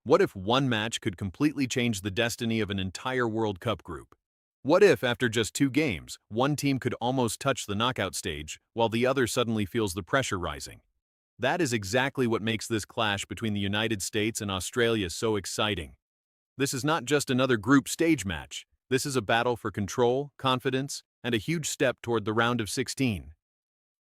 What if one match could completely change the destiny of an entire World Cup group? What if, after just two games, one team could almost touch the knockout stage while the other suddenly feels the pressure rising? That is exactly what makes this clash between the United States and Australia so exciting. This is not just another group stage match. This is a battle for control, confidence, and a huge step toward the round of 16.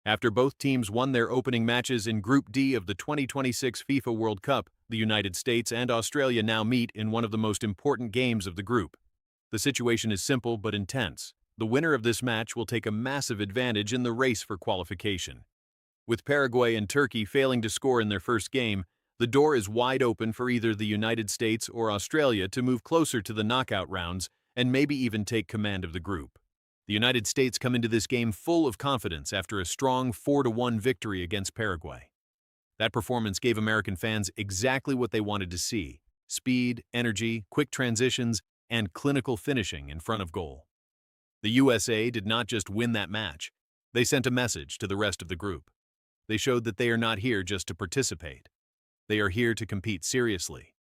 After both teams won their opening matches in Group D of the 2026 FIFA World Cup, the United States and Australia now meet in one of the most important games of the group. The situation is simple but intense. The winner of this match will take a massive advantage in the race for qualification. With Paraguay and Turkey failing to score in their first game, the door is wide open for either the United States or Australia to move closer to the knockout rounds and maybe even take command of the group. The United States come into this game full of confidence after a strong 4-1 victory against Paraguay. That performance gave American fans exactly what they wanted to see: speed, energy, quick transitions, and clinical finishing in front of goal. The USA did not just win that match. They sent a message to the rest of the group. They showed that they are not here just to participate. They are here to compete seriously.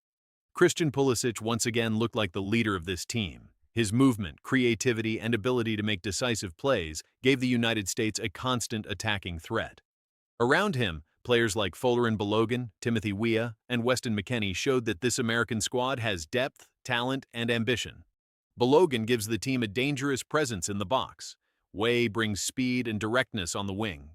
Christian Pulisic once again looked like the leader of this team. His movement, creativity, and ability to make decisive plays gave the United States a constant attacking threat. Around him, players like Folarin Balogun, Timothy Weah, and Weston McKennie showed that this American squad has depth, talent, and ambition. Balogun gives the team a dangerous presence in the box. Weah brings speed and directness on the wing.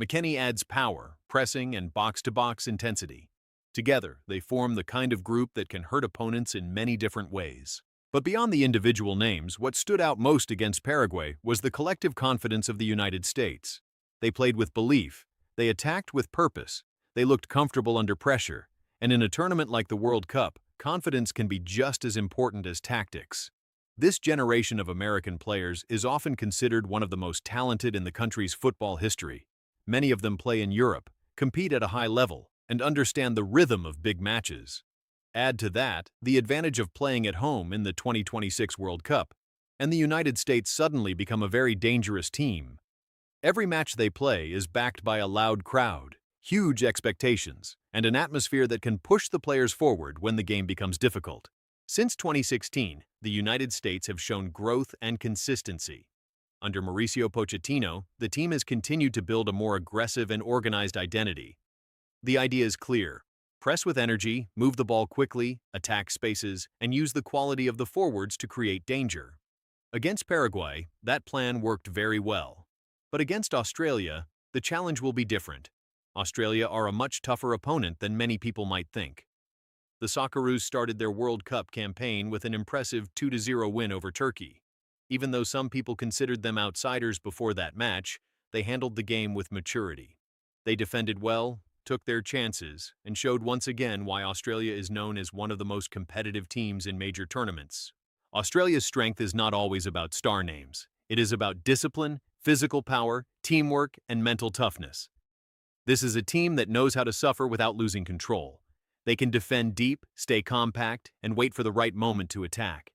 McKennie adds power, pressing, and box-to-box intensity. Together, they form the kind of group that can hurt opponents in many different ways. But beyond the individual names, what stood out most against Paraguay was the collective confidence of the United States. They played with belief, they attacked with purpose, they looked comfortable under pressure, and in a tournament like the World Cup, confidence can be just as important as tactics. This generation of American players is often considered one of the most talented in the country's football history. Many of them play in Europe, compete at a high level, and understand the rhythm of big matches. Add to that the advantage of playing at home in the 2026 World Cup, and the United States suddenly become a very dangerous team. Every match they play is backed by a loud crowd, huge expectations, and an atmosphere that can push the players forward when the game becomes difficult. Since 2016, the United States have shown growth and consistency. Under Mauricio Pochettino, the team has continued to build a more aggressive and organized identity. The idea is clear: press with energy, move the ball quickly, attack spaces, and use the quality of the forwards to create danger. Against Paraguay, that plan worked very well. But against Australia, the challenge will be different. Australia are a much tougher opponent than many people might think. The Socceroos started their World Cup campaign with an impressive 2-0 win over Turkey. Even though some people considered them outsiders before that match, they handled the game with maturity. They defended well, took their chances, and showed once again why Australia is known as one of the most competitive teams in major tournaments. Australia's strength is not always about star names. It is about discipline, physical power, teamwork, and mental toughness. This is a team that knows how to suffer without losing control. They can defend deep, stay compact, and wait for the right moment to attack.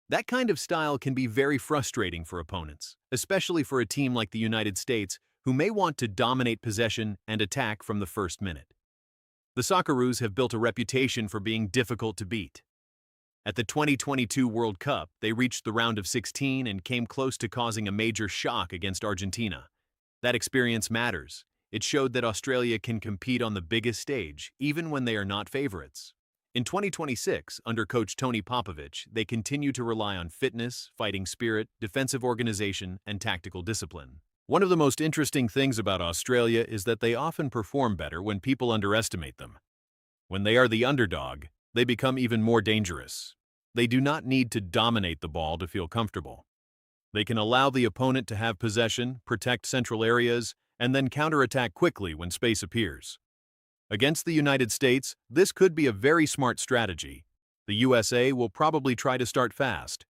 That kind of style can be very frustrating for opponents, especially for a team like the United States, who may want to dominate possession and attack from the first minute. The Socceroos have built a reputation for being difficult to beat. At the 2022 World Cup, they reached the round of 16 and came close to causing a major shock against Argentina. That experience matters. It showed that Australia can compete on the biggest stage, even when they are not favorites. In 2026, under coach Tony Popovich, they continue to rely on fitness, fighting spirit, defensive organization, and tactical discipline. One of the most interesting things about Australia is that they often perform better when people underestimate them. When they are the underdog, they become even more dangerous. They do not need to dominate the ball to feel comfortable. They can allow the opponent to have possession, protect central areas, and then counterattack quickly when space appears. Against the United States, this could be a very smart strategy. The USA will probably try to start fast.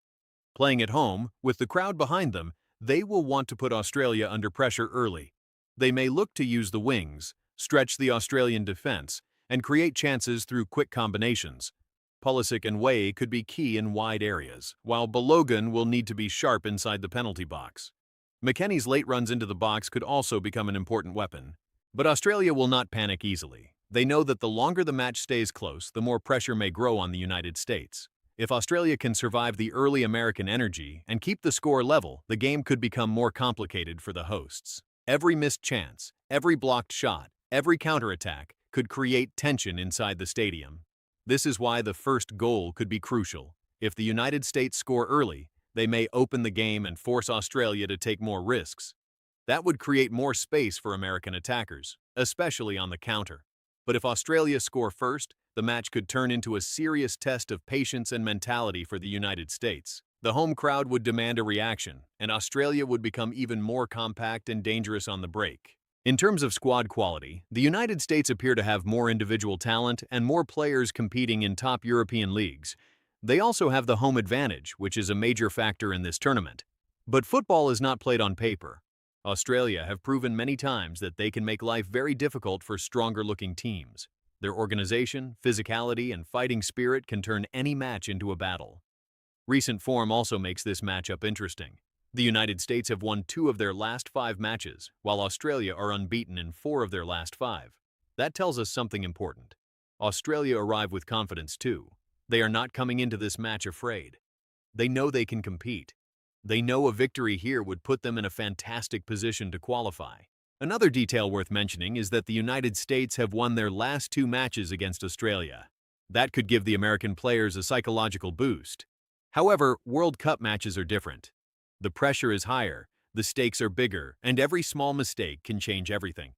Playing at home, with the crowd behind them, they will want to put Australia under pressure early. They may look to use the wings, stretch the Australian defense, and create chances through quick combinations. Pulisic and Weah could be key in wide areas, while Balogun will need to be sharp inside the penalty box. McKennie's late runs into the box could also become an important weapon. But Australia will not panic easily. They know that the longer the match stays close, the more pressure may grow on the United States. If Australia can survive the early American energy and keep the score level, the game could become more complicated for the hosts. Every missed chance, every blocked shot, every counterattack could create tension inside the stadium. This is why the first goal could be crucial. If the United States score early, they may open the game and force Australia to take more risks. That would create more space for American attackers, especially on the counter. But if Australia score first, the match could turn into a serious test of patience and mentality for the United States. The home crowd would demand a reaction, and Australia would become even more compact and dangerous on the break. In terms of squad quality, the United States appear to have more individual talent and more players competing in top European leagues. They also have the home advantage, which is a major factor in this tournament. But football is not played on paper. Australia have proven many times that they can make life very difficult for stronger-looking teams. Their organization, physicality, and fighting spirit can turn any match into a battle. Recent form also makes this matchup interesting. The United States have won 2 of their last 5 matches, while Australia are unbeaten in 4 of their last 5. That tells us something important. Australia arrive with confidence too. They are not coming into this match afraid. They know they can compete. They know a victory here would put them in a fantastic position to qualify. Another detail worth mentioning is that the United States have won their last 2 matches against Australia. That could give the American players a psychological boost. However, World Cup matches are different. The pressure is higher, the stakes are bigger, and every small mistake can change everything.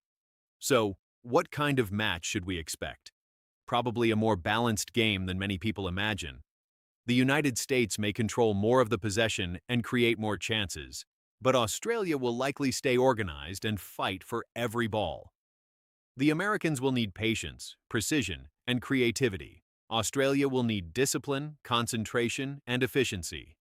So, what kind of match should we expect? Probably a more balanced game than many people imagine. The United States may control more of the possession and create more chances, but Australia will likely stay organized and fight for every ball. The Americans will need patience, precision, and creativity. Australia will need discipline, concentration, and efficiency.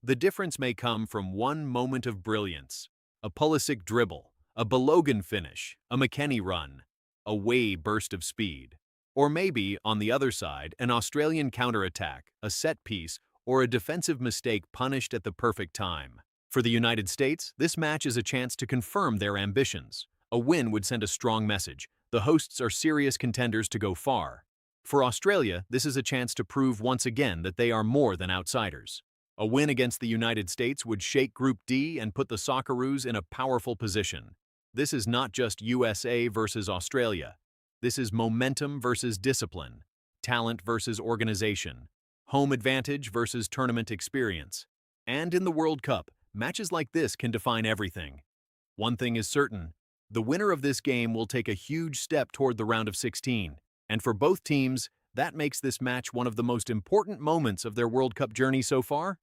The difference may come from one moment of brilliance, a Pulisic dribble, a Balogun finish, a McKennie run, a Way burst of speed. Or maybe, on the other side, an Australian counterattack, a set piece, or a defensive mistake punished at the perfect time. For the United States, this match is a chance to confirm their ambitions. A win would send a strong message. The hosts are serious contenders to go far. For Australia, this is a chance to prove once again that they are more than outsiders. A win against the United States would shake Group D and put the Socceroos in a powerful position. This is not just USA versus Australia. This is momentum versus discipline, talent versus organization, home advantage versus tournament experience. And in the World Cup, matches like this can define everything. One thing is certain, the winner of this game will take a huge step toward the round of 16. And for both teams, that makes this match one of the most important moments of their World Cup journey so far.